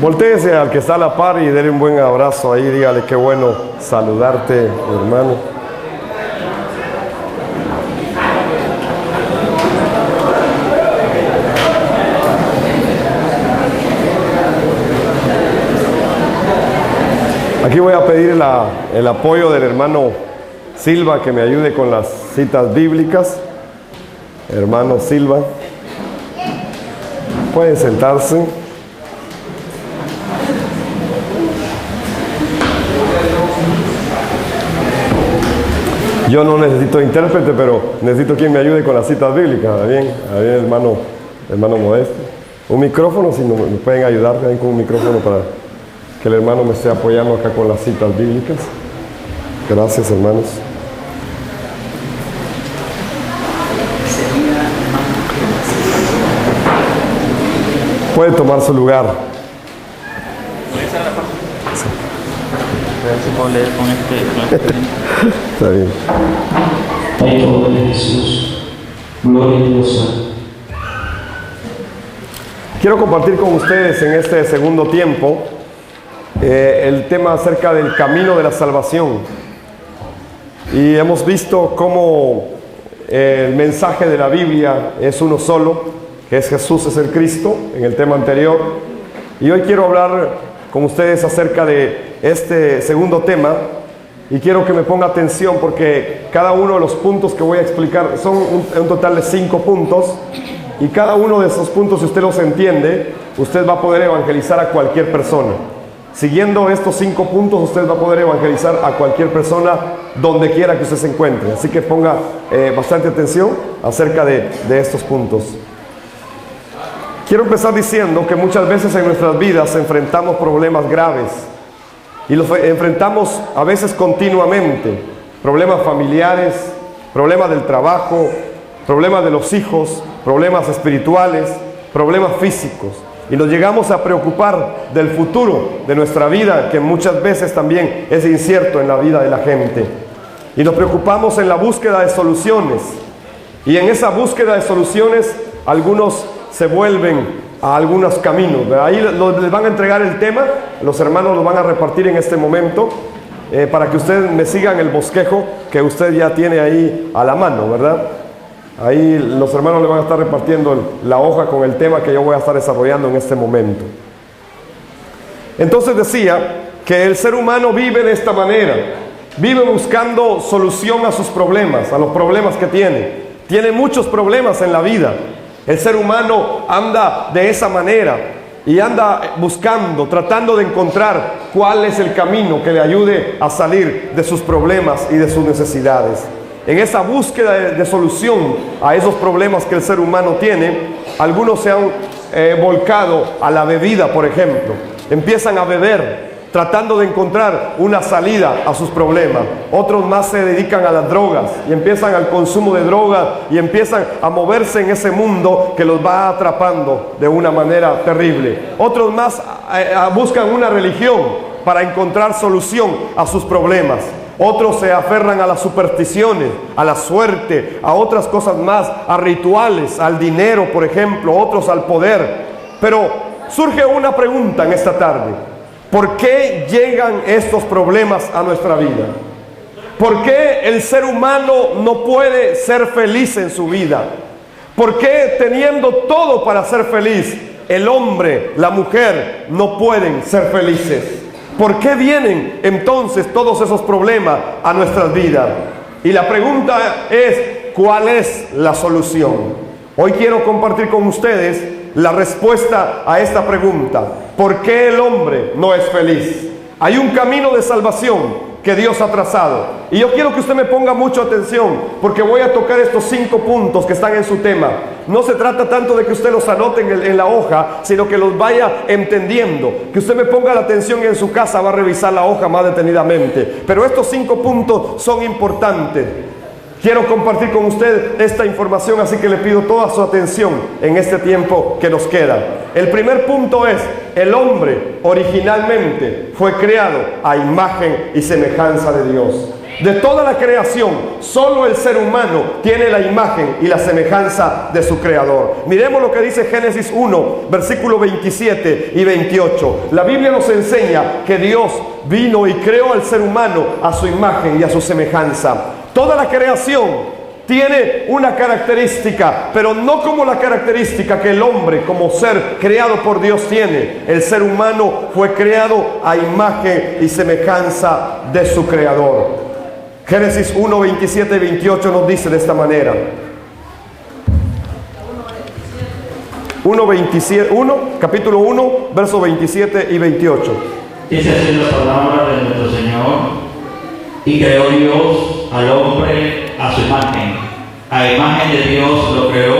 Voltéese al que está a la par y déle un buen abrazo ahí, dígale qué bueno saludarte, hermano. Aquí voy a pedir el apoyo del hermano Silva, que me ayude con las citas bíblicas. Hermano Silva, puede sentarse. Yo no necesito intérprete, pero necesito quien me ayude con las citas bíblicas. ¿Está bien? ¿Está bien, hermano Modesto? Un micrófono, si no, me pueden ayudar también con un micrófono para que el hermano me esté apoyando acá con las citas bíblicas. Gracias, hermanos. Puede tomar su lugar. Está bien. Hay poder de Jesús. Gloria a Dios. Quiero compartir con ustedes en este segundo tiempo el tema acerca del camino de la salvación. Y hemos visto cómo el mensaje de la Biblia es uno solo, que es Jesús, es el Cristo, en el tema anterior. Y hoy quiero hablar con ustedes acerca de este segundo tema, y quiero que me ponga atención porque cada uno de los puntos que voy a explicar son un total de 5 puntos, y cada uno de esos puntos, si usted los entiende, usted va a poder evangelizar a cualquier persona. Siguiendo estos 5 puntos, usted va a poder evangelizar a cualquier persona donde quiera que usted se encuentre. Así que ponga bastante atención acerca de estos puntos. Quiero empezar diciendo que muchas veces en nuestras vidas enfrentamos problemas graves, y los enfrentamos a veces continuamente. Problemas familiares, problemas del trabajo, problemas de los hijos, problemas espirituales, problemas físicos. Y nos llegamos a preocupar del futuro de nuestra vida, que muchas veces también es incierto en la vida de la gente. Y nos preocupamos en la búsqueda de soluciones. Y en esa búsqueda de soluciones, algunos se vuelven a algunos caminos. Ahí les van a entregar el tema, los hermanos lo van a repartir en este momento, para que ustedes me sigan el bosquejo que usted ya tiene ahí a la mano, ¿verdad? Ahí los hermanos le van a estar repartiendo la hoja con el tema que yo voy a estar desarrollando en este momento. Entonces decía que el ser humano vive de esta manera, vive buscando solución a sus problemas, a los problemas que tiene. Tiene muchos problemas en la vida. El ser humano anda de esa manera y anda buscando, tratando de encontrar cuál es el camino que le ayude a salir de sus problemas y de sus necesidades. En esa búsqueda de solución a esos problemas que el ser humano tiene, algunos se han volcado a la bebida, por ejemplo. Empiezan a beber, tratando de encontrar una salida a sus problemas. Otros más se dedican a las drogas y empiezan al consumo de drogas y empiezan a moverse en ese mundo que los va atrapando de una manera terrible. Otros más buscan una religión para encontrar solución a sus problemas. Otros se aferran a las supersticiones, a la suerte, a otras cosas más, a rituales, al dinero, por ejemplo, otros al poder. Pero surge una pregunta en esta tarde. ¿Por qué llegan estos problemas a nuestra vida? ¿Por qué el ser humano no puede ser feliz en su vida? ¿Por qué, teniendo todo para ser feliz, el hombre, la mujer no pueden ser felices? ¿Por qué vienen entonces todos esos problemas a nuestras vidas? Y la pregunta es, ¿cuál es la solución? Hoy quiero compartir con ustedes la respuesta a esta pregunta. ¿Por qué el hombre no es feliz? Hay un camino de salvación que Dios ha trazado. Y yo quiero que usted me ponga mucha atención, porque voy a tocar estos 5 puntos que están en su tema. No se trata tanto de que usted los anote en la hoja, sino que los vaya entendiendo. Que usted me ponga la atención y en su casa va a revisar la hoja más detenidamente. Pero estos 5 puntos son importantes. Quiero compartir con usted esta información, así que le pido toda su atención en este tiempo que nos queda. El primer punto es: el hombre originalmente fue creado a imagen y semejanza de Dios. De toda la creación, solo el ser humano tiene la imagen y la semejanza de su creador. Miremos lo que dice Génesis 1, versículos 27 y 28. La Biblia nos enseña que Dios vino y creó al ser humano a su imagen y a su semejanza. Toda la creación tiene una característica, pero no como la característica que el hombre, como ser creado por Dios, tiene. El ser humano fue creado a imagen y semejanza de su creador. Génesis 1, 27 y 28 nos dice de esta manera. 1, capítulo 1, versos 27 y 28. Dice así la palabra de nuestro Señor: y creó Dios al hombre a su imagen, a imagen de Dios lo creó,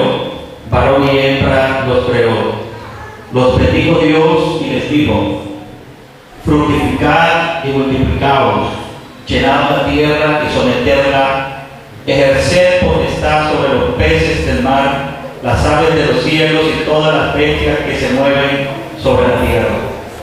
varón y hembra los creó. Los bendijo Dios y les dijo: fructificad y multiplicaos, llenad la tierra y someterla, ejerced potestad sobre los peces del mar, las aves de los cielos y todas las bestias que se mueven sobre la tierra.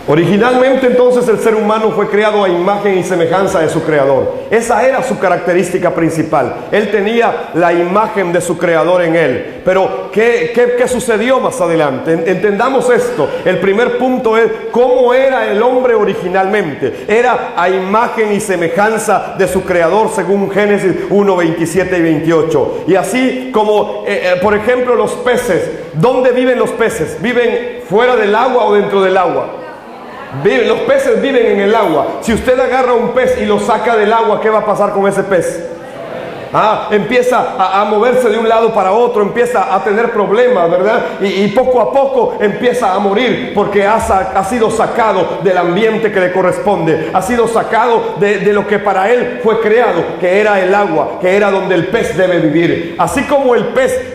Originalmente, entonces, el ser humano fue creado a imagen y semejanza de su creador. Esa era su característica principal. Él tenía la imagen de su creador en él. Pero ¿qué sucedió más adelante? Entendamos esto. El primer punto es cómo era el hombre originalmente. Era a imagen y semejanza de su creador, según Génesis 1, 27 y 28. Y así como, por ejemplo, los peces. ¿Dónde viven los peces? ¿Viven fuera del agua o dentro del agua? Los peces viven en el agua. Si usted agarra un pez y lo saca del agua, ¿qué va a pasar con ese pez? Empieza a moverse de un lado para otro, empieza a tener problemas, ¿verdad? Y poco a poco empieza a morir porque ha sido sacado del ambiente que le corresponde, ha sido sacado de lo que para él fue creado, que era el agua, que era donde el pez debe vivir. Así como el pez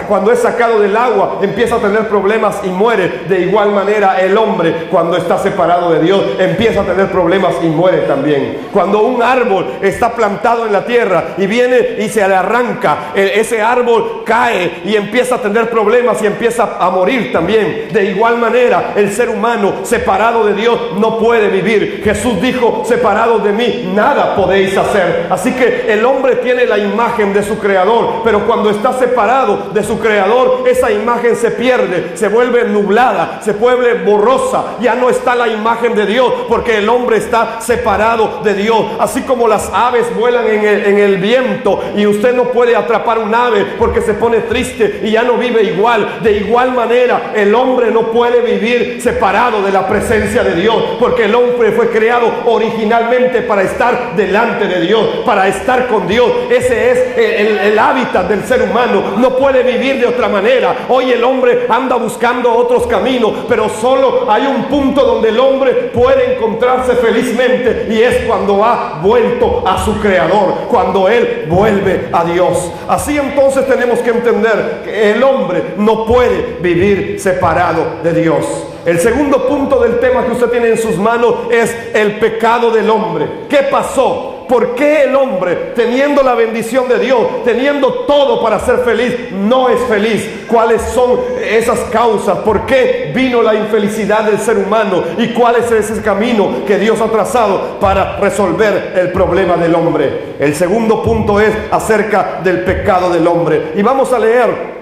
cuando es sacado del agua empieza a tener problemas y muere, de igual manera el hombre, cuando está separado de Dios, empieza a tener problemas y muere también. Cuando un árbol está plantado en la tierra y viene y se le arranca, ese árbol cae y empieza a tener problemas y empieza a morir también. De igual manera, el ser humano separado de Dios no puede vivir. Jesús dijo: separados de mí nada podéis hacer. Así que el hombre tiene la imagen de su creador, pero cuando está separado de su creador, esa imagen se pierde, se vuelve nublada, se vuelve borrosa. Ya no está la imagen de Dios, porque el hombre está separado de Dios. Así como las aves vuelan en el viento, y usted no puede atrapar un ave porque se pone triste y ya no vive igual. De igual manera, el hombre no puede vivir separado de la presencia de Dios, porque el hombre fue creado originalmente para estar delante de Dios, para estar con Dios. Ese es el hábitat del ser humano. No puede vivir de otra manera. Hoy el hombre anda buscando otros caminos, pero solo hay un punto donde el hombre puede encontrarse felizmente, y es cuando ha vuelto a su creador, cuando él vuelve a Dios. Así entonces tenemos que entender que el hombre no puede vivir separado de Dios. El segundo punto del tema que usted tiene en sus manos es el pecado del hombre. ¿Qué pasó? ¿Por qué el hombre, teniendo la bendición de Dios, teniendo todo para ser feliz, no es feliz? ¿Cuáles son esas causas? ¿Por qué vino la infelicidad del ser humano? ¿Y cuál es ese camino que Dios ha trazado para resolver el problema del hombre? El segundo punto es acerca del pecado del hombre. Y vamos a leer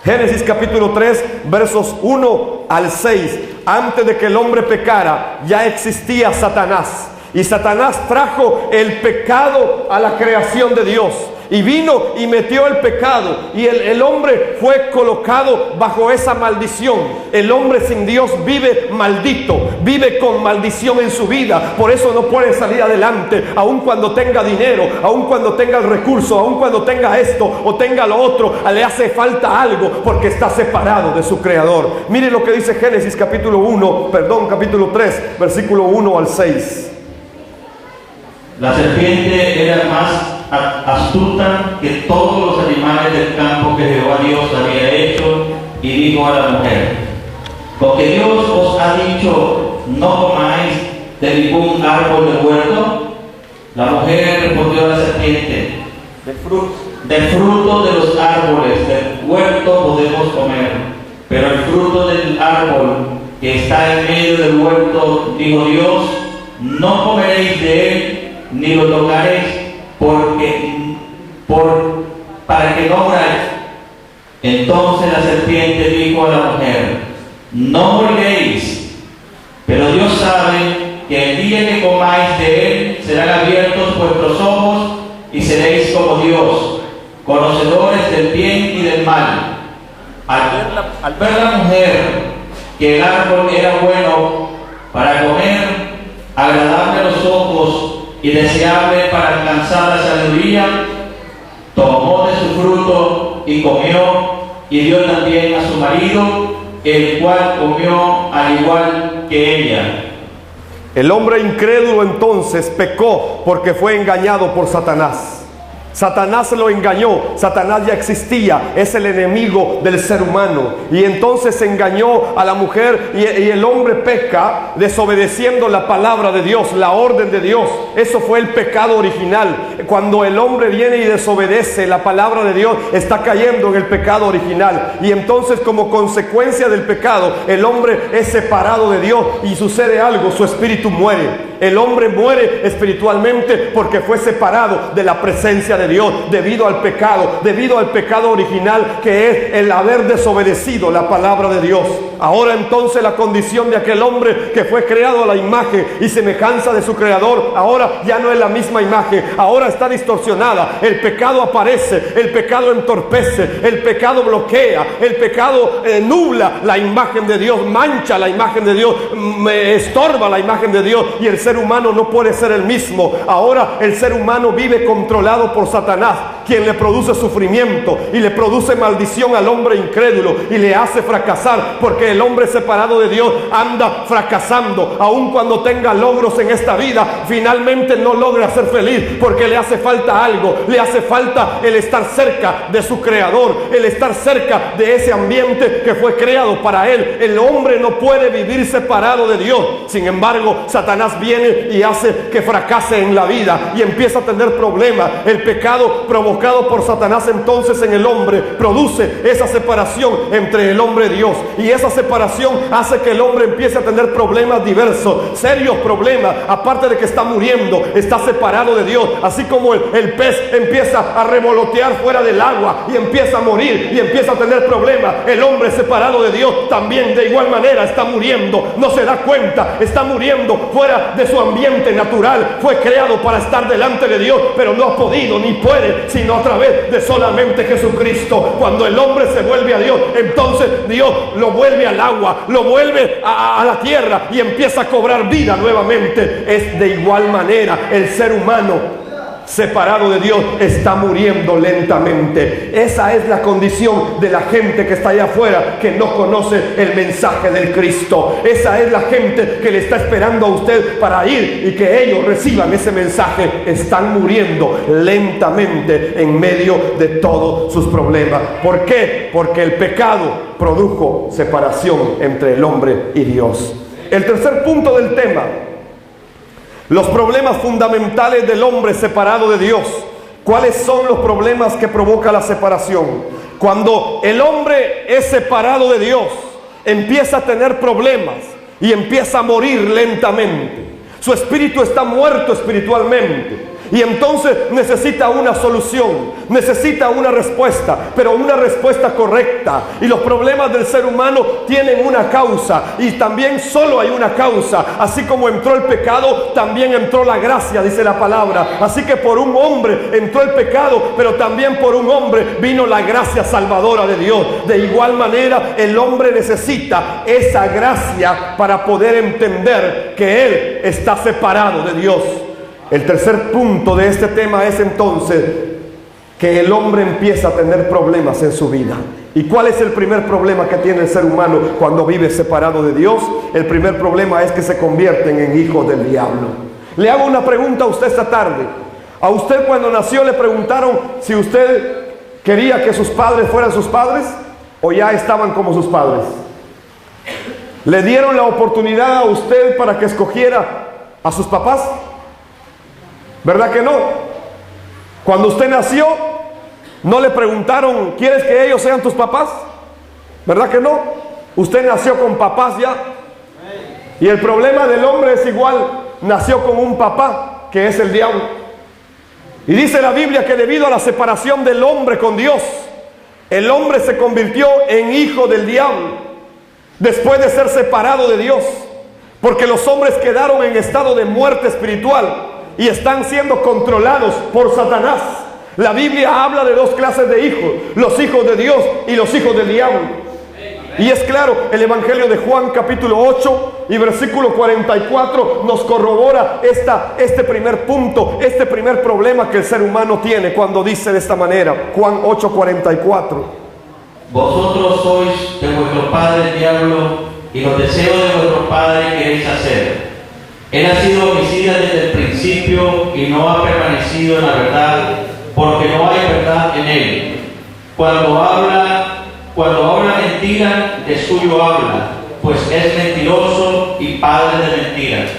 Génesis capítulo 3, versos 1 al 6. Antes de que el hombre pecara, ya existía Satanás. Y Satanás trajo el pecado a la creación de Dios. Y vino y metió el pecado. Y el hombre fue colocado bajo esa maldición. El hombre sin Dios vive maldito. Vive con maldición en su vida. Por eso no puede salir adelante. Aun cuando tenga dinero, aun cuando tenga el recurso, aun cuando tenga esto o tenga lo otro, le hace falta algo, porque está separado de su creador. Mire lo que dice Génesis capítulo 3, versículo 1 al 6. La serpiente era más astuta que todos los animales del campo que Jehová Dios había hecho, y dijo a la mujer: porque Dios os ha dicho, no comáis de ningún árbol del huerto. La mujer respondió a la serpiente: del fruto del fruto de los árboles del huerto podemos comer, pero el fruto del árbol que está en medio del huerto, dijo Dios, no comeréis de él, ni lo tocaréis, para que no muráis. Entonces la serpiente dijo a la mujer, no moriréis, pero Dios sabe que el día que comáis de él serán abiertos vuestros ojos y seréis como Dios, conocedores del bien y del mal. Al ver la mujer que el árbol era bueno para comer, agradable a los ojos y deseable para alcanzar la sabiduría, tomó de su fruto y comió, y dio también a su marido, el cual comió al igual que ella. El hombre incrédulo entonces pecó porque fue engañado por Satanás. Satanás lo engañó, Satanás ya existía, es el enemigo del ser humano, y entonces engañó a la mujer, y el hombre peca desobedeciendo la palabra de Dios, la orden de Dios. Eso fue el pecado original. Cuando el hombre viene y desobedece la palabra de Dios, está cayendo en el pecado original, y entonces como consecuencia del pecado, el hombre es separado de Dios y sucede algo, su espíritu muere. El hombre muere espiritualmente porque fue separado de la presencia de Dios debido al pecado original, que es el haber desobedecido la palabra de Dios. Ahora entonces la condición de aquel hombre que fue creado a la imagen y semejanza de su creador, ahora ya no es la misma imagen, ahora está distorsionada. El pecado aparece, el pecado entorpece, el pecado bloquea, el pecado nubla la imagen de Dios, mancha la imagen de Dios, estorba la imagen de Dios, y el ser humano no puede ser el mismo. Ahora el ser humano vive controlado por Satanás, quien le produce sufrimiento y le produce maldición al hombre incrédulo y le hace fracasar, porque el hombre separado de Dios anda fracasando. Aun cuando tenga logros en esta vida, finalmente no logra ser feliz porque le hace falta algo, le hace falta el estar cerca de su creador, el estar cerca de ese ambiente que fue creado para él. El hombre no puede vivir separado de Dios. Sin embargo, Satanás viene y hace que fracase en la vida y empieza a tener problemas. El pecado provocado por Satanás entonces en el hombre produce esa separación entre el hombre y Dios, y esa separación hace que el hombre empiece a tener problemas diversos, serios problemas. Aparte de que está muriendo, está separado de Dios, así como el pez empieza a revolotear fuera del agua y empieza a morir y empieza a tener problemas. El hombre separado de Dios también de igual manera está muriendo, no se da cuenta, está muriendo fuera de su ambiente natural. Fue creado para estar delante de Dios, pero no ha podido ni puede, sino a través de solamente Jesucristo. Cuando el hombre se vuelve a Dios, entonces Dios lo vuelve al agua, lo vuelve a la tierra y empieza a cobrar vida nuevamente. Es de igual manera el ser humano separado de Dios está muriendo lentamente. Esa es la condición de la gente que está allá afuera, que no conoce el mensaje del Cristo. Esa es la gente que le está esperando a usted para ir y que ellos reciban ese mensaje. Están muriendo lentamente en medio de todos sus problemas. ¿Por qué? Porque el pecado produjo separación entre el hombre y Dios. El tercer punto del tema: los problemas fundamentales del hombre separado de Dios. ¿Cuáles son los problemas que provoca la separación? Cuando el hombre es separado de Dios, empieza a tener problemas y empieza a morir lentamente. Su espíritu está muerto espiritualmente. Y entonces necesita una solución, necesita una respuesta, pero una respuesta correcta. Y los problemas del ser humano tienen una causa, y también solo hay una causa. Así como entró el pecado, también entró la gracia, dice la palabra. Así que por un hombre entró el pecado, pero también por un hombre vino la gracia salvadora de Dios. De igual manera, el hombre necesita esa gracia para poder entender que él está separado de Dios. El tercer punto de este tema es entonces que el hombre empieza a tener problemas en su vida. ¿Y cuál es el primer problema que tiene el ser humano cuando vive separado de Dios? El primer problema es que se convierten en hijos del diablo. Le hago una pregunta a usted esta tarde. ¿A usted cuando nació le preguntaron si usted quería que sus padres fueran sus padres o ya estaban como sus padres? ¿Le dieron la oportunidad a usted para que escogiera a sus papás? ¿Verdad que no? Cuando usted nació, No le preguntaron, ¿quieres que ellos sean tus papás? ¿Verdad que no? Usted nació con papás ya. Y el problema del hombre es igual. Nació con un papá, que es el diablo. Y dice la Biblia que debido a la separación del hombre con Dios, el hombre se convirtió en hijo del diablo, después de ser separado de Dios. Porque los hombres quedaron en estado de muerte espiritual y están siendo controlados por Satanás. La Biblia habla de dos clases de hijos: los hijos de Dios y los hijos del diablo. Y es claro, el Evangelio de Juan capítulo 8 y versículo 44 nos corrobora este primer punto, este primer problema que el ser humano tiene cuando dice de esta manera. Juan 8:44. Vosotros sois de vuestro padre el diablo, y los deseos de vuestro padre queréis hacer. Él ha sido homicida desde el principio y no ha permanecido en la verdad, porque no hay verdad en él. Cuando habla mentira, de suyo habla, pues es mentiroso y padre de mentiras.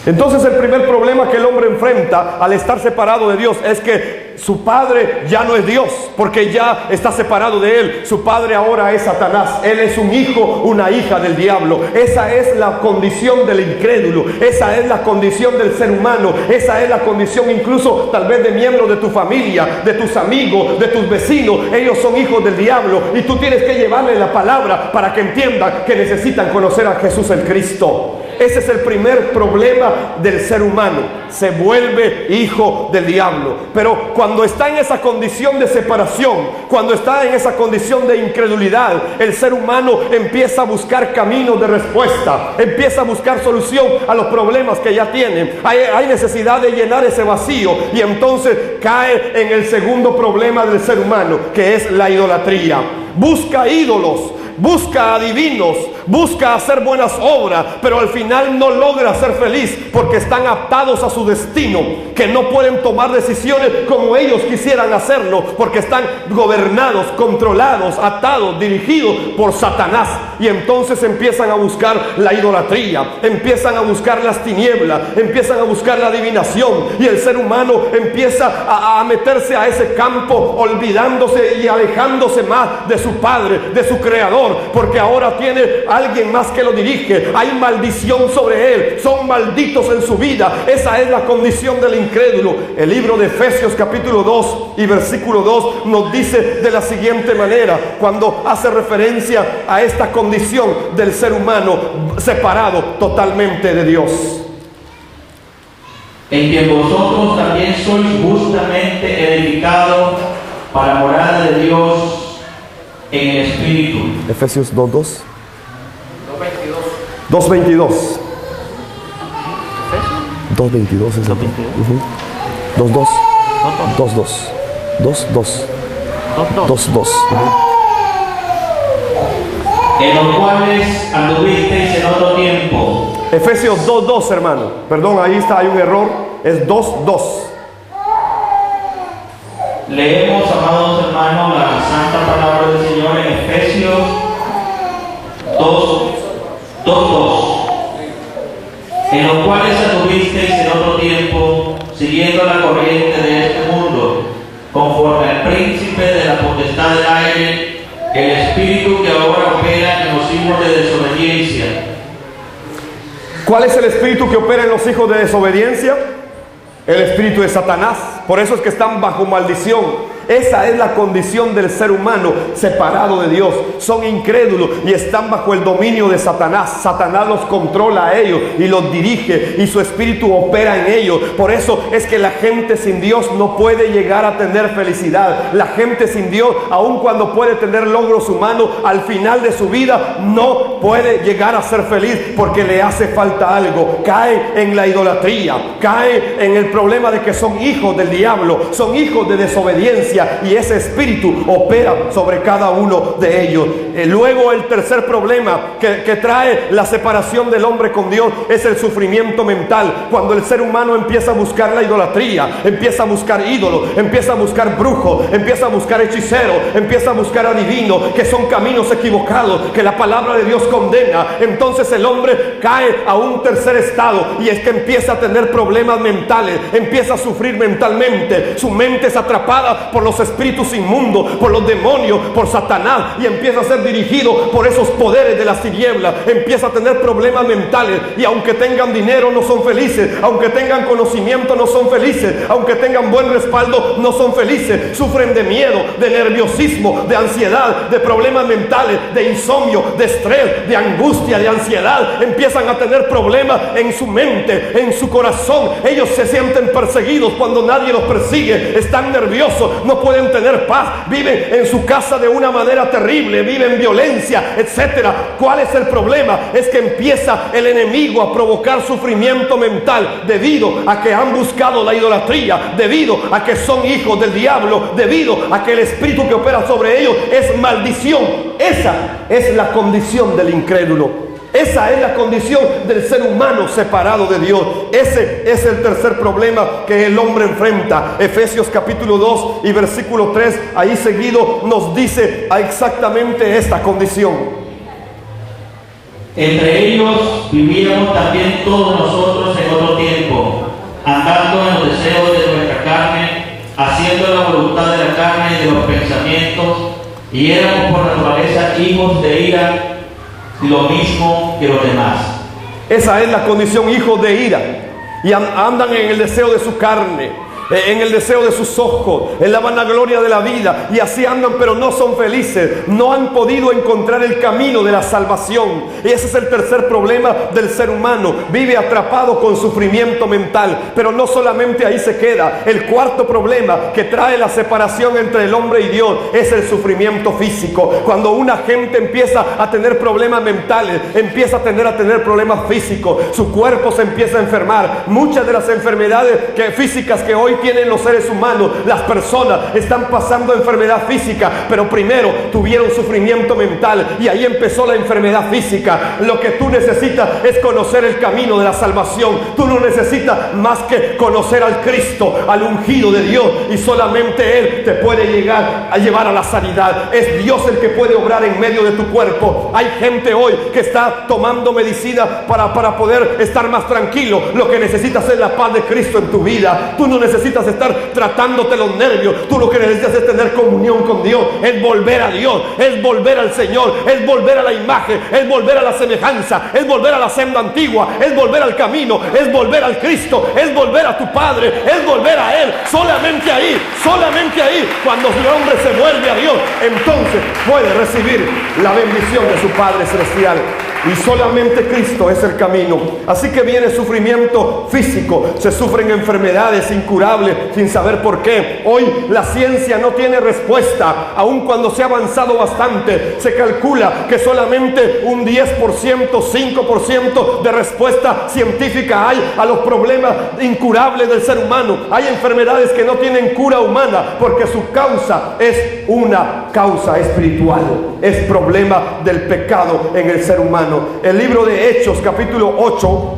Entonces el primer problema que el hombre enfrenta al estar separado de Dios es que su padre ya no es Dios, porque ya está separado de él. Su padre ahora es Satanás. Él es un hijo, una hija del diablo. Esa es la condición del incrédulo. Esa es la condición del ser humano. Esa es la condición incluso tal vez de miembros de tu familia, de tus amigos, de tus vecinos. Ellos son hijos del diablo y tú tienes que llevarles la palabra para que entiendan que necesitan conocer a Jesús el Cristo. Ese es el primer problema del ser humano. Se vuelve hijo del diablo. Pero cuando está en esa condición de separación, cuando está en esa condición de incredulidad, el ser humano empieza a buscar caminos de respuesta, empieza a buscar solución a los problemas que ya tiene. Hay necesidad de llenar ese vacío y entonces cae en el segundo problema del ser humano, que es la idolatría. Busca ídolos, busca adivinos, busca hacer buenas obras, pero al final no logra ser feliz porque están atados a su destino, que no pueden tomar decisiones como ellos quisieran hacerlo, porque están gobernados, controlados, atados, dirigidos por Satanás. Y entonces empiezan a buscar la idolatría, empiezan a buscar las tinieblas, empiezan a buscar la adivinación, y el ser humano empieza a meterse a ese campo, olvidándose y alejándose más de su Padre, de su Creador, porque ahora tiene alguien más que lo dirige. Hay maldición sobre él, son malditos en su vida. Esa es la condición del incrédulo. El libro de Efesios capítulo 2 y versículo 2 nos dice de la siguiente manera, cuando hace referencia a esta condición del ser humano separado totalmente de Dios: en quien vosotros también sois justamente edificados para morada de Dios en el Espíritu. Efesios 2:2. 2:22. 2:22 es el 2:2. 2:2. 2:2. En los cuales anduvisteis en otro tiempo. Efesios 2:2, hermano. Perdón, ahí está, hay un error. Es 2:2. Leemos, amados hermanos, la santa palabra del Señor en Efesios 2:2. En los cuales anduvisteis en otro tiempo, siguiendo la corriente de este mundo, conforme al príncipe de la potestad del aire, el espíritu que ahora opera en los hijos de desobediencia. ¿Cuál es el espíritu que opera en los hijos de desobediencia? El espíritu de Satanás. Por eso es que están bajo maldición. Esa es la condición del ser humano separado de Dios. Son incrédulos y están bajo el dominio de Satanás. Satanás los controla a ellos y los dirige, y su espíritu opera en ellos. Por eso es que la gente sin Dios no puede llegar a tener felicidad. La gente sin Dios, aun cuando puede tener logros humanos, al final de su vida no puede llegar a ser feliz porque le hace falta algo. Cae en la idolatría, cae en el problema de que son hijos del diablo, son hijos de desobediencia, y ese espíritu opera sobre cada uno de ellos. Luego, el tercer problema que trae la separación del hombre con Dios es el sufrimiento mental. Cuando el ser humano empieza a buscar la idolatría, empieza a buscar ídolos, empieza a buscar brujos, empieza a buscar hechiceros, empieza a buscar adivinos, que son caminos equivocados, que la palabra de Dios condena, entonces el hombre cae a un tercer estado, y es que empieza a tener problemas mentales, empieza a sufrir mentalmente. Su mente es atrapada por los los espíritus inmundos, por los demonios, por Satanás, y empieza a ser dirigido por esos poderes de las tinieblas. Empieza a tener problemas mentales, y aunque tengan dinero no son felices, aunque tengan conocimiento no son felices, aunque tengan buen respaldo no son felices. Sufren de miedo, de nerviosismo, de ansiedad, de problemas mentales, de insomnio, de estrés, de angustia, de ansiedad. Empiezan a tener problemas en su mente, en su corazón. Ellos se sienten perseguidos cuando nadie los persigue, están nerviosos, no pueden tener paz, viven en su casa de una manera terrible, viven violencia, etcétera. ¿Cuál es el problema? Es que empieza el enemigo a provocar sufrimiento mental debido a que han buscado la idolatría, debido a que son hijos del diablo, debido a que el espíritu que opera sobre ellos es maldición. Esa es la condición del incrédulo. Esa es la condición del ser humano separado de Dios. Ese es el tercer problema que el hombre enfrenta. Efesios capítulo 2 y versículo 3, ahí seguido nos dice exactamente esta condición. Entre ellos vivíamos también todos nosotros en otro tiempo, andando en los deseos de nuestra carne, haciendo la voluntad de la carne y de los pensamientos, y éramos por naturaleza hijos de ira, lo mismo que los demás. Esa es la condición, hijos de ira, y andan en el deseo de su carne, en el deseo de sus ojos, en la vanagloria de la vida, y así andan, pero no son felices, no han podido encontrar el camino de la salvación. Y ese es el tercer problema del ser humano, vive atrapado con sufrimiento mental. Pero no solamente ahí se queda. El cuarto problema que trae la separación entre el hombre y Dios es el sufrimiento físico. Cuando una gente empieza a tener problemas mentales, empieza a tener problemas físicos, su cuerpo se empieza a enfermar. Muchas de las enfermedades físicas que hoy tienen los seres humanos, las personas están pasando enfermedad física, pero primero tuvieron sufrimiento mental y ahí empezó la enfermedad física. Lo que tú necesitas es conocer el camino de la salvación. Tú no necesitas más que conocer al Cristo, al ungido de Dios, y solamente Él te puede llegar a llevar a la sanidad. Es Dios el que puede obrar en medio de tu cuerpo. Hay gente hoy que está tomando medicina para poder estar más tranquilo. Lo que necesitas es la paz de Cristo en tu vida. Tú no necesitas estar tratándote los nervios. Tú lo que necesitas es tener comunión con Dios, es volver a Dios, es volver al Señor, es volver a la imagen, es volver a la semejanza, es volver a la senda antigua, es volver al camino, es volver al Cristo, es volver a tu Padre, es volver a Él. Solamente ahí, cuando el hombre se vuelve a Dios, entonces puede recibir la bendición de su Padre celestial. Y solamente Cristo es el camino. Así que viene sufrimiento físico, se sufren enfermedades incurables sin saber por qué. Hoy la ciencia no tiene respuesta, aun cuando se ha avanzado bastante. Se calcula que solamente un 10%, 5% de respuesta científica hay a los problemas incurables del ser humano. Hay enfermedades que no tienen cura humana porque su causa es una causa espiritual, es problema del pecado en el ser humano. El libro de Hechos capítulo 8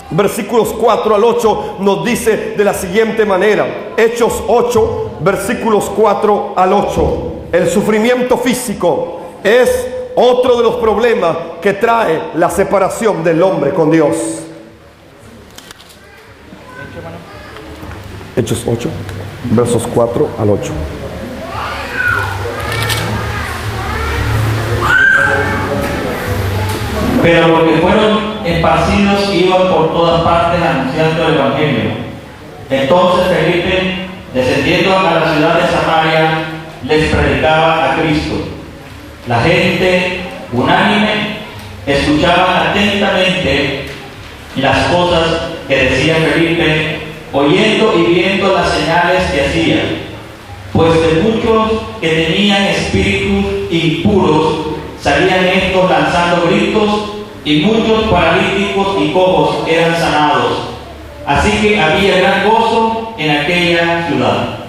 versículos 4 al 8 nos dice de la siguiente manera. Hechos 8 versículos 4 al 8. El sufrimiento físico es otro de los problemas que trae la separación del hombre con Dios. Hechos 8 versos 4 al 8. Pero los que fueron esparcidos iban por todas partes anunciando el Evangelio. Entonces Felipe, descendiendo a la ciudad de Samaria, les predicaba a Cristo. La gente, unánime, escuchaba atentamente las cosas que decía Felipe, oyendo y viendo las señales que hacía. Pues de muchos que tenían espíritus impuros, salían estos lanzando gritos, y muchos paralíticos y cojos eran sanados. Así que había gran gozo en aquella ciudad.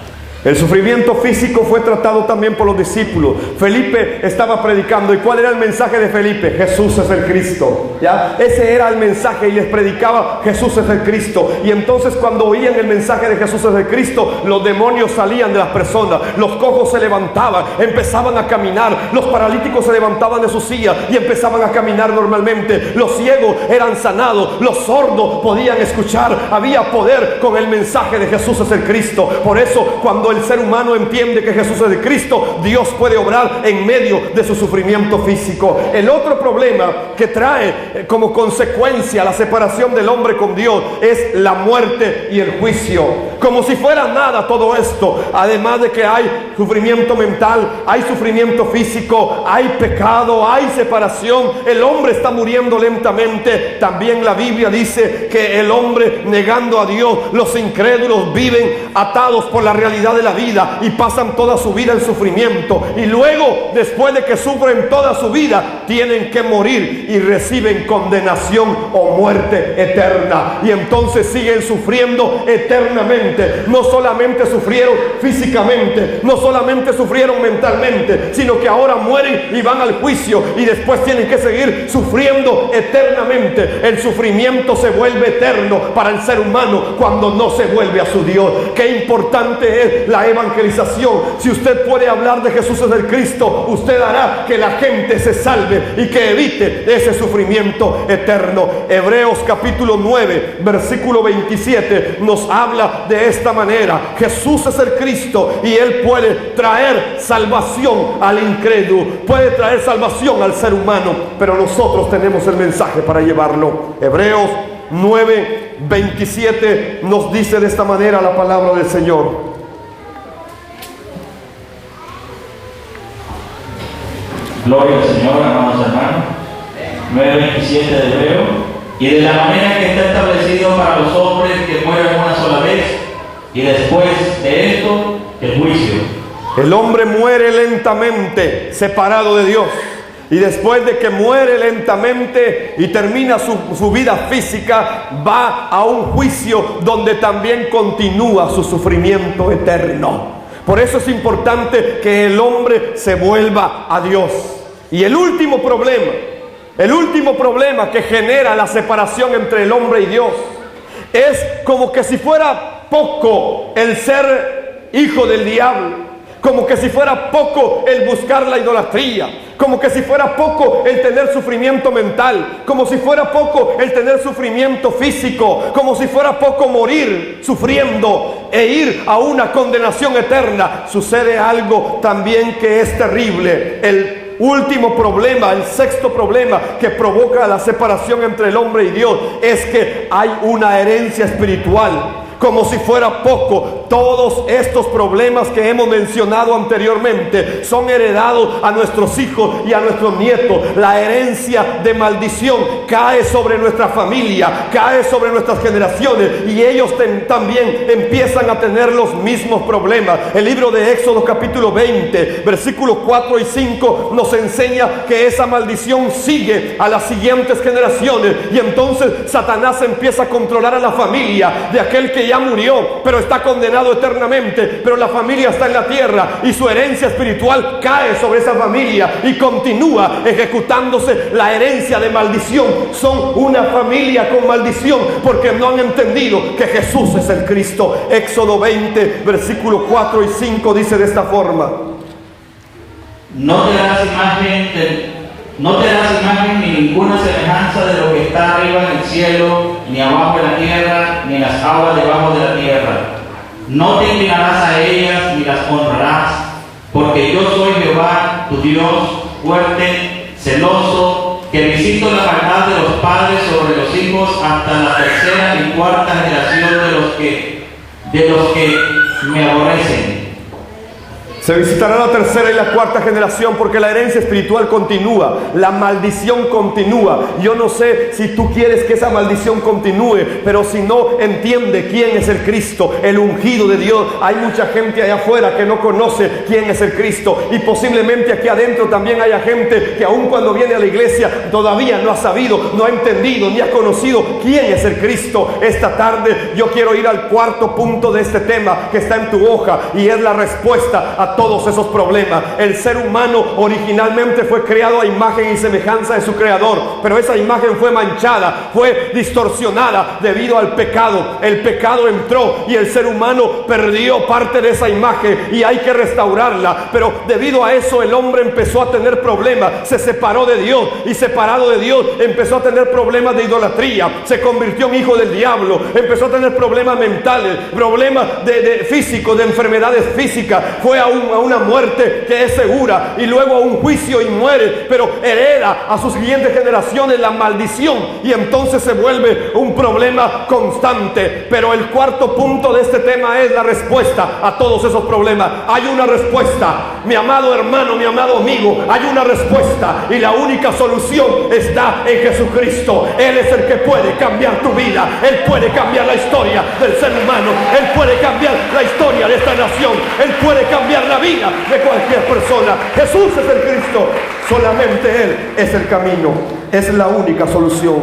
El sufrimiento físico fue tratado también por los discípulos. Felipe estaba predicando. ¿Y cuál era el mensaje de Felipe? Jesús es el Cristo. ¿Ya? Ese era el mensaje y les predicaba: Jesús es el Cristo. Y entonces cuando oían el mensaje de Jesús es el Cristo, los demonios salían de las personas, los cojos se levantaban, empezaban a caminar, los paralíticos se levantaban de sus sillas y empezaban a caminar normalmente, los ciegos eran sanados, los sordos podían escuchar. Había poder con el mensaje de Jesús es el Cristo. Por eso cuando Cuando el ser humano entiende que Jesús es el Cristo, Dios puede obrar en medio de su sufrimiento físico. El otro problema que trae como consecuencia la separación del hombre con Dios es la muerte y el juicio. Como si fuera nada todo esto, además de que hay sufrimiento mental, hay sufrimiento físico, hay pecado, hay separación, el hombre está muriendo lentamente. También la Biblia dice que el hombre, negando a Dios, los incrédulos viven atados por la realidad de la vida y pasan toda su vida en sufrimiento, y luego, después de que sufren toda su vida, tienen que morir y reciben condenación o muerte eterna, y entonces siguen sufriendo eternamente. No solamente sufrieron físicamente, no solamente sufrieron mentalmente, sino que ahora mueren y van al juicio, y después tienen que seguir sufriendo eternamente. El sufrimiento se vuelve eterno para el ser humano cuando no se vuelve a su Dios. Qué importante es la evangelización. Si usted puede hablar de Jesús es el Cristo, usted hará que la gente se salve y que evite ese sufrimiento eterno. Hebreos capítulo 9 versículo 27 nos habla de esta manera: Jesús es el Cristo y Él puede traer salvación al incrédulo, puede traer salvación al ser humano, pero nosotros tenemos el mensaje para llevarlo. Hebreos 9:27 nos dice de esta manera la palabra del Señor: Gloria al Señor, amados hermanos. 9:27 de Hebreo. Y de la manera que está establecido para los hombres que mueren una sola vez, y después de esto, el juicio. El hombre muere lentamente, separado de Dios. Y después de que muere lentamente y termina su vida física, va a un juicio donde también continúa su sufrimiento eterno. Por eso es importante que el hombre se vuelva a Dios. Y el último problema que genera la separación entre el hombre y Dios, es como que si fuera poco el ser hijo del diablo, como que si fuera poco el buscar la idolatría, como que si fuera poco el tener sufrimiento mental, como si fuera poco el tener sufrimiento físico, como si fuera poco morir sufriendo e ir a una condenación eterna. Sucede algo también que es terrible. El último problema, el sexto problema que provoca la separación entre el hombre y Dios, es que hay una herencia espiritual. Como si fuera poco, todos estos problemas que hemos mencionado anteriormente son heredados a nuestros hijos y a nuestros nietos. La herencia de maldición cae sobre nuestra familia, cae sobre nuestras generaciones, y ellos también empiezan a tener los mismos problemas. El libro de Éxodo capítulo 20 versículos 4 y 5 nos enseña que esa maldición sigue a las siguientes generaciones, y entonces Satanás empieza a controlar a la familia de aquel que ya murió, pero está condenado eternamente, pero la familia está en la tierra, y su herencia espiritual cae sobre esa familia y continúa ejecutándose la herencia de maldición. Son una familia con maldición porque no han entendido que Jesús es el Cristo. Éxodo 20 versículos 4 y 5 dice de esta forma: No te harás imagen ni ninguna semejanza de lo que está arriba en el cielo, ni abajo en la tierra, ni en las aguas debajo de la tierra. No te inclinarás a ellas ni las honrarás, porque yo soy Jehová, tu Dios, fuerte, celoso, que visito la maldad de los padres sobre los hijos hasta la tercera y cuarta generación de los que me aborrecen. Se visitará la tercera y la cuarta generación, porque la herencia espiritual continúa, la maldición continúa. Yo no sé si tú quieres que esa maldición continúe, pero si no entiende quién es el Cristo, el ungido de Dios. Hay mucha gente allá afuera que no conoce quién es el Cristo, y posiblemente aquí adentro también haya gente que aun cuando viene a la iglesia todavía no ha sabido, no ha entendido, ni ha conocido quién es el Cristo. Esta tarde yo quiero ir al cuarto punto de este tema que está en tu hoja, y es la respuesta a todos esos problemas. El ser humano originalmente fue creado a imagen y semejanza de su creador, pero esa imagen fue manchada, fue distorsionada debido al pecado. El pecado entró y el ser humano perdió parte de esa imagen y hay que restaurarla. Pero debido a eso el hombre empezó a tener problemas, se separó de Dios y separado de Dios empezó a tener problemas de idolatría, se convirtió en hijo del diablo, empezó a tener problemas mentales, problemas de físicos, de enfermedades físicas, fue a una muerte que es segura y luego a un juicio y muere, pero hereda a sus siguientes generaciones la maldición y entonces se vuelve un problema constante. Pero el cuarto punto de este tema es la respuesta a todos esos problemas. Hay una respuesta, mi amado hermano, mi amado amigo, hay una respuesta y la única solución está en Jesucristo. Él es el que puede cambiar tu vida, Él puede cambiar la historia del ser humano, Él puede cambiar la historia de esta nación, Él puede cambiar la vida de cualquier persona. Jesús es el Cristo, solamente Él es el camino, es la única solución.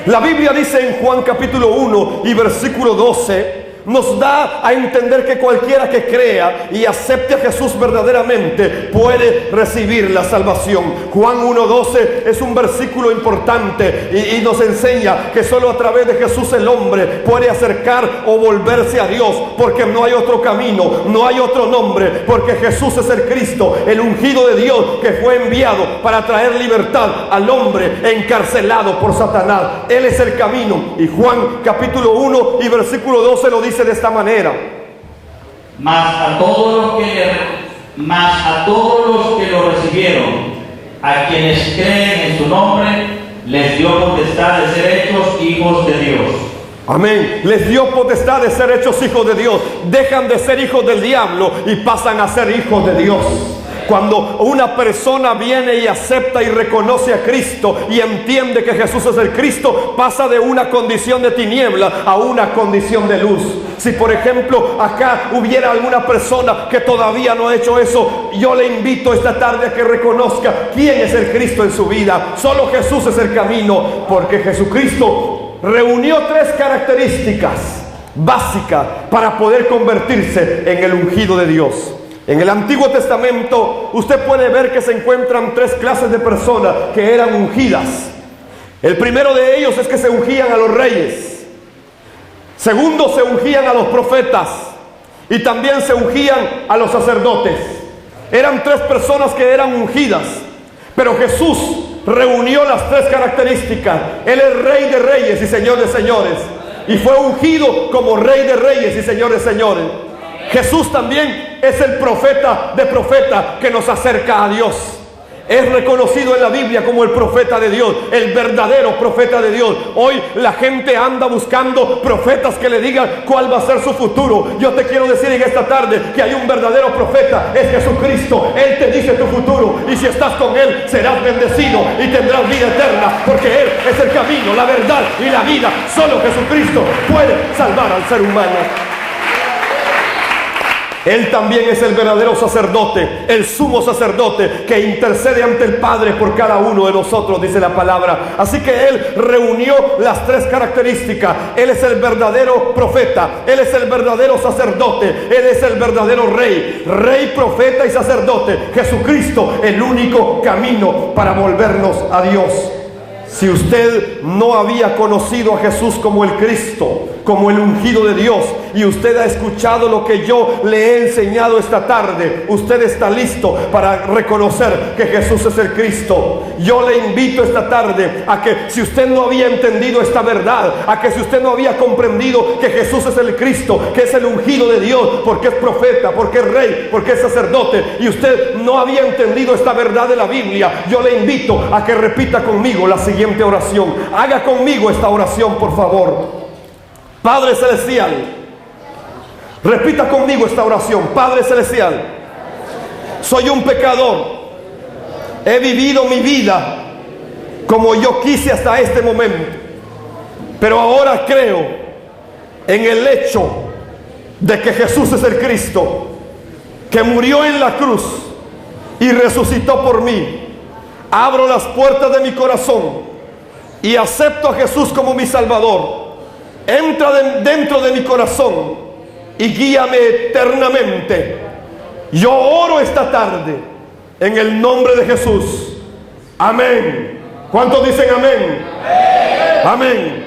La Biblia dice en Juan capítulo 1 y versículo 12, nos da a entender que cualquiera que crea y acepte a Jesús verdaderamente puede recibir la salvación. Juan 1:12 es un versículo importante y nos enseña que solo a través de Jesús el hombre puede acercar o volverse a Dios, porque no hay otro camino, no hay otro nombre, porque Jesús es el Cristo, el ungido de Dios que fue enviado para traer libertad al hombre encarcelado por Satanás. Él es el camino y Juan capítulo 1 y versículo 12 lo dice de esta manera: mas a todos los que lo recibieron, a quienes creen en su nombre, les dio potestad de ser hechos hijos de Dios. Amén. Les dio potestad de ser hechos hijos de Dios. Dejan de ser hijos del diablo y pasan a ser hijos de Dios. Cuando una persona viene y acepta y reconoce a Cristo y entiende que Jesús es el Cristo, pasa de una condición de tiniebla a una condición de luz. Si por ejemplo acá hubiera alguna persona que todavía no ha hecho eso, yo le invito esta tarde a que reconozca quién es el Cristo en su vida. Solo Jesús es el camino, porque Jesucristo reunió tres características básicas para poder convertirse en el ungido de Dios. En el Antiguo Testamento usted puede ver que se encuentran tres clases de personas que eran ungidas. El primero de ellos es que se ungían a los reyes. Segundo, se ungían a los profetas. Y también se ungían a los sacerdotes. Eran tres personas que eran ungidas. Pero Jesús reunió las tres características. Él es Rey de reyes y Señor de señores. Y fue ungido como Rey de reyes y Señor de señores. Jesús también es el profeta de profetas que nos acerca a Dios. Es reconocido en la Biblia como el profeta de Dios, el verdadero profeta de Dios. Hoy la gente anda buscando profetas que le digan cuál va a ser su futuro. Yo te quiero decir en esta tarde que hay un verdadero profeta, es Jesucristo. Él te dice tu futuro y si estás con Él serás bendecido y tendrás vida eterna, porque Él es el camino, la verdad y la vida. Solo Jesucristo puede salvar al ser humano. Él también es el verdadero sacerdote, el sumo sacerdote que intercede ante el Padre por cada uno de nosotros, dice la palabra. Así que Él reunió las tres características. Él es el verdadero profeta, Él es el verdadero sacerdote, Él es el verdadero rey, profeta y sacerdote. Jesucristo, el único camino para volvernos a Dios. Si usted no había conocido a Jesús como el Cristo, como el ungido de Dios, y usted ha escuchado lo que yo le he enseñado esta tarde, usted está listo para reconocer que Jesús es el Cristo. Yo le invito esta tarde a que, si usted no había entendido esta verdad, a que si usted no había comprendido que Jesús es el Cristo, que es el ungido de Dios, porque es profeta, porque es rey, porque es sacerdote, y usted no había entendido esta verdad de la Biblia, yo le invito a que repita conmigo la siguiente oración. Haga conmigo esta oración, por favor. Padre Celestial, repita conmigo esta oración. Padre Celestial, soy un pecador. He vivido mi vida como yo quise hasta este momento, pero ahora creo en el hecho de que Jesús es el Cristo, que murió en la cruz y resucitó por mí. Abro las puertas de mi corazón y acepto a Jesús como mi Salvador. Entra dentro de mi corazón y guíame eternamente. Yo oro esta tarde en el nombre de Jesús. Amén. ¿Cuántos dicen amén? Amén.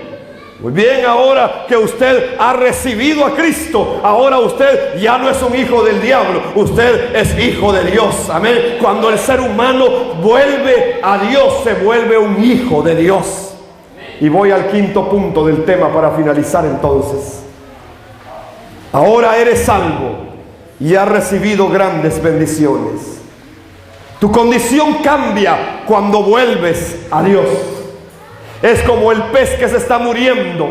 Muy bien, ahora que usted ha recibido a Cristo, ahora usted ya no es un hijo del diablo, usted es hijo de Dios. Amén. Cuando el ser humano vuelve a Dios, se vuelve un hijo de Dios. Y voy al quinto punto del tema para finalizar entonces. Ahora eres salvo y has recibido grandes bendiciones. Tu condición cambia cuando vuelves a Dios. Es como el pez que se está muriendo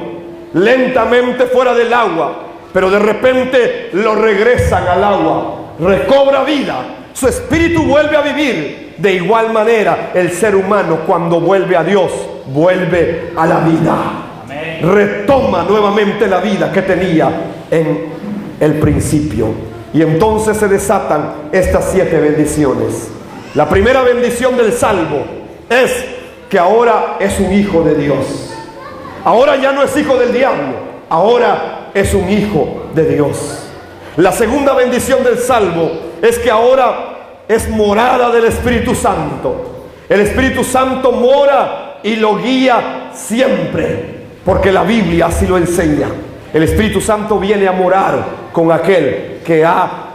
lentamente fuera del agua, pero de repente lo regresan al agua, recobra vida, su espíritu vuelve a vivir. De igual manera, el ser humano cuando vuelve a Dios, vuelve a la vida. Amén. Retoma nuevamente la vida que tenía en el principio. Y entonces se desatan estas 7 bendiciones. La primera bendición del salvo es que ahora es un hijo de Dios. Ahora ya no es hijo del diablo, ahora es un hijo de Dios. La segunda bendición del salvo es que ahora es morada del Espíritu Santo. El Espíritu Santo mora y lo guía siempre, porque la Biblia así lo enseña. El Espíritu Santo viene a morar con aquel que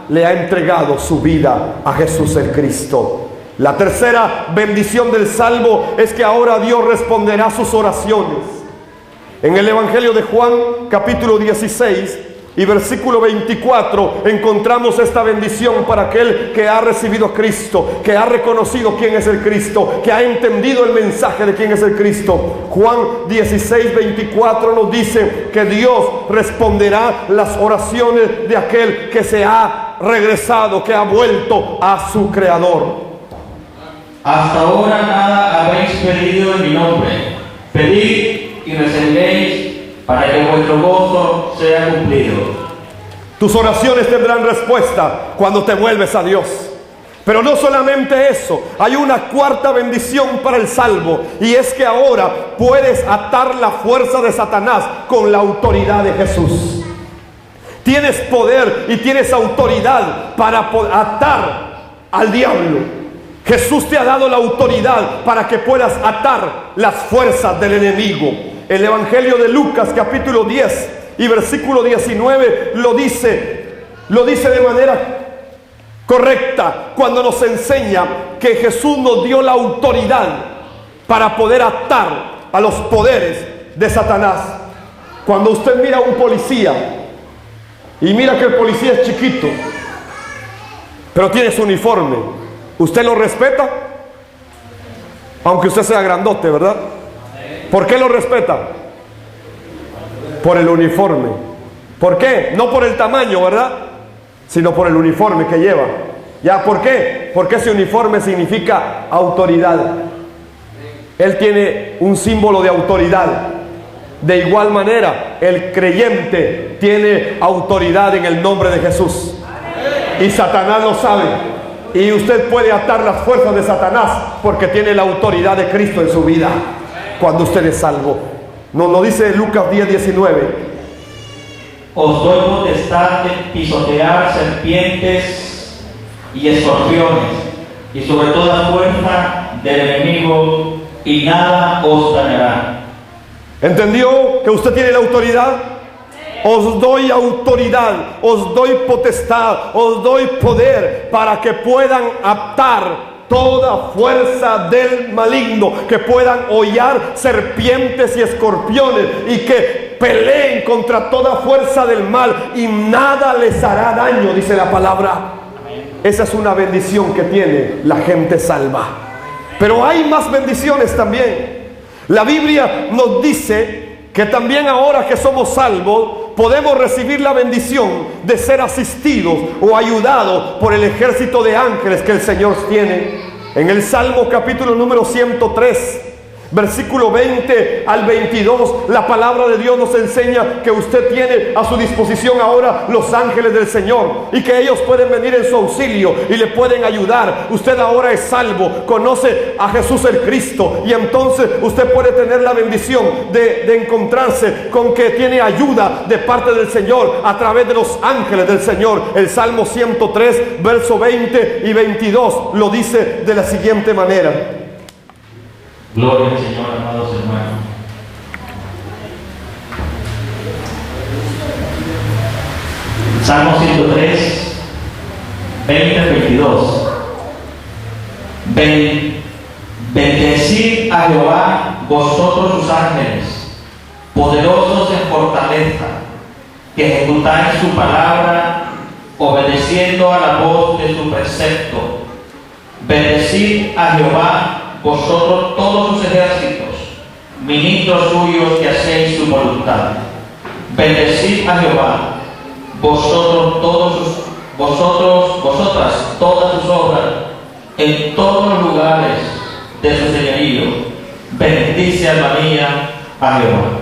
le ha entregado su vida a Jesús el Cristo. La tercera bendición del salvo es que ahora Dios responderá sus oraciones. En el Evangelio de Juan, capítulo 16 y versículo 24, encontramos esta bendición para aquel que ha recibido a Cristo, que ha reconocido quién es el Cristo, que ha entendido el mensaje de quién es el Cristo. Juan 16, 24 nos dice que Dios responderá las oraciones de aquel que se ha regresado, que ha vuelto a su Creador. Hasta ahora nada habéis pedido en mi nombre. Pedid y recibiréis para que vuestro gozo sea cumplido. Tus oraciones tendrán respuesta cuando te vuelves a Dios. Pero no solamente eso, hay una cuarta bendición para el salvo, y es que ahora puedes atar la fuerza de Satanás con la autoridad de Jesús. Tienes poder y tienes autoridad para atar al diablo. Jesús te ha dado la autoridad para que puedas atar las fuerzas del enemigo. El Evangelio de Lucas capítulo 10 y versículo 19 lo dice de manera correcta cuando nos enseña que Jesús nos dio la autoridad para poder atar a los poderes de Satanás. Cuando usted mira a un policía y mira que el policía es chiquito, pero tiene su uniforme, ¿usted lo respeta? Aunque usted sea grandote, ¿verdad? ¿Por qué lo respeta? Por el uniforme. ¿Por qué? No por el tamaño, ¿verdad? Sino por el uniforme que lleva. ¿Ya? ¿Por qué? Porque ese uniforme significa autoridad. Él tiene un símbolo de autoridad. De igual manera, el creyente tiene autoridad en el nombre de Jesús. Y Satanás lo sabe. Y usted puede atar las fuerzas de Satanás porque tiene la autoridad de Cristo en su vida. Cuando usted es salvo. Nos lo dice Lucas 10, 19. Os doy potestad de pisotear serpientes y escorpiones, y sobre toda fuerza del enemigo, y nada os dañará. ¿Entendió que usted tiene la autoridad? Os doy autoridad, os doy potestad, os doy poder para que puedan atar toda fuerza del maligno, que puedan hollar serpientes y escorpiones y que peleen contra toda fuerza del mal y nada les hará daño, dice la palabra. Esa es una bendición que tiene la gente salva. Pero hay más bendiciones también. La Biblia nos dice que también ahora que somos salvos podemos recibir la bendición de ser asistidos o ayudados por el ejército de ángeles que el Señor tiene. En el Salmo capítulo número 103, Versículo 20 al 22, la palabra de Dios nos enseña que usted tiene a su disposición ahora los ángeles del Señor y que ellos pueden venir en su auxilio y le pueden ayudar. Usted ahora es salvo, conoce a Jesús el Cristo, y entonces usted puede tener la bendición de encontrarse con que tiene ayuda de parte del Señor a través de los ángeles del Señor. El Salmo 103, verso 20 y 22 lo dice de la siguiente manera. Gloria al Señor, amados hermanos. Salmo 103, 20 al 22. Bendecid a Jehová, vosotros sus ángeles, poderosos en fortaleza, que ejecutáis su palabra, obedeciendo a la voz de su precepto. Bendecid a Jehová, vosotros todos sus ejércitos, ministros suyos que hacéis su voluntad. Bendecid a Jehová, vosotras todas sus obras, en todos los lugares de su señorío. Bendice, alma mía, a Jehová.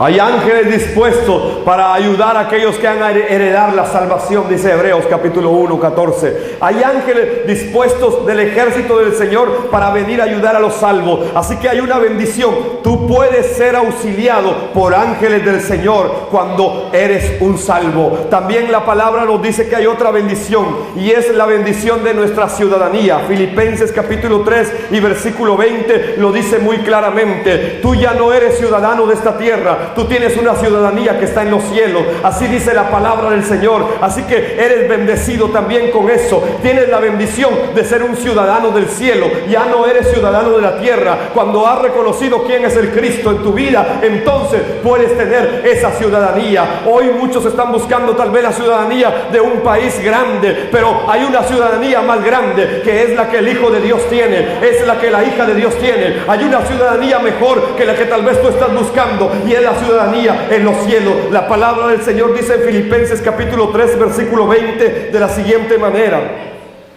Hay ángeles dispuestos para ayudar a aquellos que han de heredar la salvación, dice Hebreos capítulo 1, 14. Hay ángeles dispuestos del ejército del Señor para venir a ayudar a los salvos. Así que hay una bendición. Tú puedes ser auxiliado por ángeles del Señor cuando eres un salvo. También la palabra nos dice que hay otra bendición, y es la bendición de nuestra ciudadanía. Filipenses capítulo 3 y versículo 20 lo dice muy claramente. Tú ya no eres ciudadano de esta tierra. Tú tienes una ciudadanía que está en los cielos. Así dice la palabra del Señor. Así que eres bendecido también con eso. Tienes la bendición de ser un ciudadano del cielo. Ya no eres ciudadano de la tierra. Cuando has reconocido quién es el Cristo en tu vida, entonces puedes tener esa ciudadanía. Hoy muchos están buscando tal vez la ciudadanía de un país grande, pero hay una ciudadanía más grande, que es la que el Hijo de Dios tiene, es la que la hija de Dios tiene. Hay una ciudadanía mejor que la que tal vez tú estás buscando, y es la ciudadanía en los cielos. La palabra del Señor dice en Filipenses capítulo 3 versículo 20 de la siguiente manera: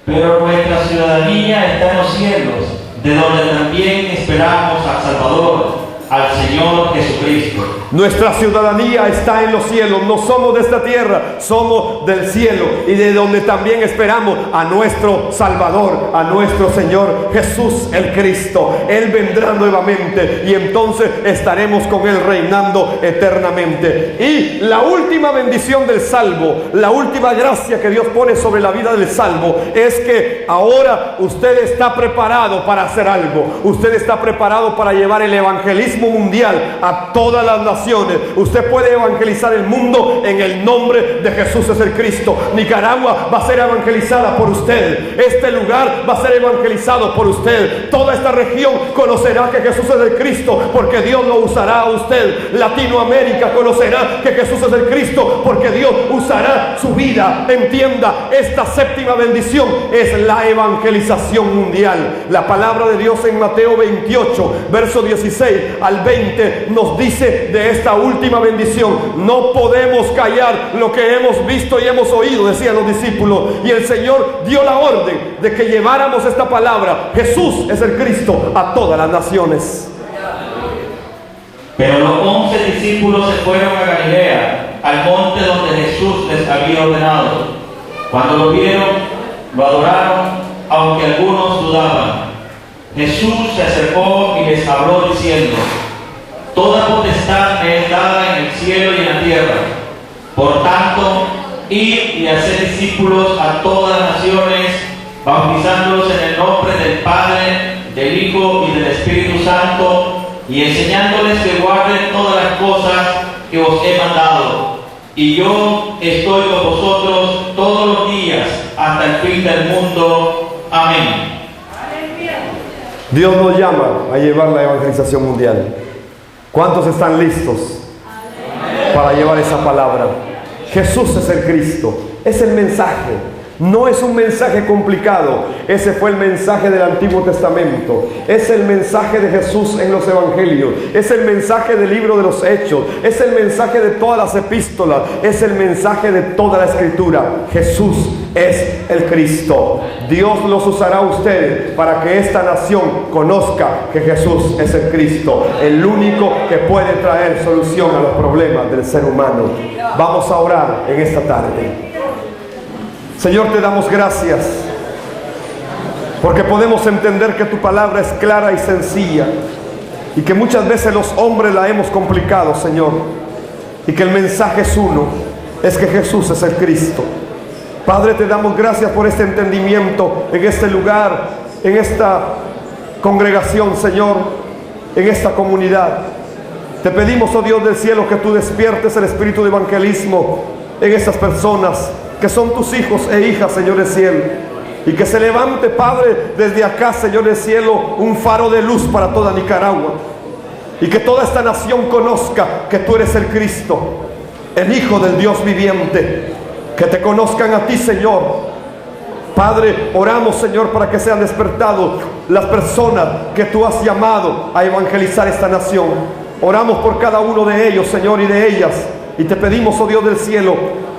pero nuestra ciudadanía está en los cielos, de donde también esperamos al Salvador, al Señor Jesucristo. Nuestra ciudadanía está en los cielos. No somos de esta tierra, somos del cielo, y de donde también esperamos a nuestro Salvador, a nuestro Señor Jesús el Cristo. Él vendrá nuevamente y entonces estaremos con Él reinando eternamente. Y la última bendición del salvo, la última gracia que Dios pone sobre la vida del salvo, es que ahora usted está preparado para hacer algo. Usted está preparado para llevar el evangelismo mundial a todas las naciones. Usted puede evangelizar el mundo en el nombre de Jesús es el Cristo. Nicaragua va a ser evangelizada por usted. Este lugar va a ser evangelizado por usted. Toda esta región conocerá que Jesús es el Cristo, porque Dios lo usará a usted. Latinoamérica conocerá que Jesús es el Cristo, porque Dios usará su vida. Entienda, esta séptima bendición es la evangelización mundial. La palabra de Dios en Mateo 28 verso 16 al 20 nos dice de esta última bendición: no podemos callar lo que hemos visto y hemos oído, decían los discípulos, y el Señor dio la orden de que lleváramos esta palabra, Jesús es el Cristo, a todas las naciones. Pero los 11 discípulos se fueron a Galilea, al monte donde Jesús les había ordenado. Cuando lo vieron, lo adoraron, aunque algunos dudaban. Jesús se acercó y les habló diciendo: toda potestad me es dada en el cielo y en la tierra. Por tanto, id y haced discípulos a todas las naciones, bautizándolos en el nombre del Padre, del Hijo y del Espíritu Santo, y enseñándoles que guarden todas las cosas que os he mandado. Y yo estoy con vosotros todos los días hasta el fin del mundo. Amén. Dios nos llama a llevar la evangelización mundial. ¿Cuántos están listos para llevar esa palabra? Jesús es el Cristo, es el mensaje. No es un mensaje complicado. Ese fue el mensaje del Antiguo Testamento. Es el mensaje de Jesús en los Evangelios. Es el mensaje del libro de los Hechos. Es el mensaje de todas las epístolas. Es el mensaje de toda la Escritura. Jesús es el Cristo. Dios los usará a ustedes para que esta nación conozca que Jesús es el Cristo, el único que puede traer solución a los problemas del ser humano. Vamos a orar en esta tarde. Señor, te damos gracias porque podemos entender que tu palabra es clara y sencilla y que muchas veces los hombres la hemos complicado, Señor, y que el mensaje es uno, es que Jesús es el Cristo. Padre, te damos gracias por este entendimiento en este lugar, en esta congregación, Señor, en esta comunidad. Te pedimos, oh Dios del cielo, que tú despiertes el espíritu de evangelismo en estas personas que son tus hijos e hijas, Señor del cielo, y que se levante, Padre, desde acá, Señor del cielo, un faro de luz para toda Nicaragua, y que toda esta nación conozca que tú eres el Cristo, el Hijo del Dios viviente. Que te conozcan a ti, Señor. Padre, oramos, Señor, para que sean despertados las personas que tú has llamado a evangelizar esta nación. Oramos por cada uno de ellos, Señor, y de ellas, y te pedimos, oh Dios del cielo,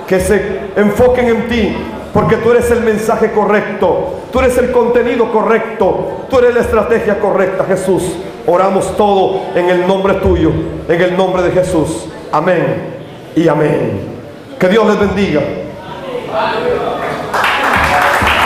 que se enfoquen en ti, porque tú eres el mensaje correcto, tú eres el contenido correcto, tú eres la estrategia correcta, Jesús. Oramos todo en el nombre tuyo, en el nombre de Jesús. Amén y amén. Que Dios les bendiga.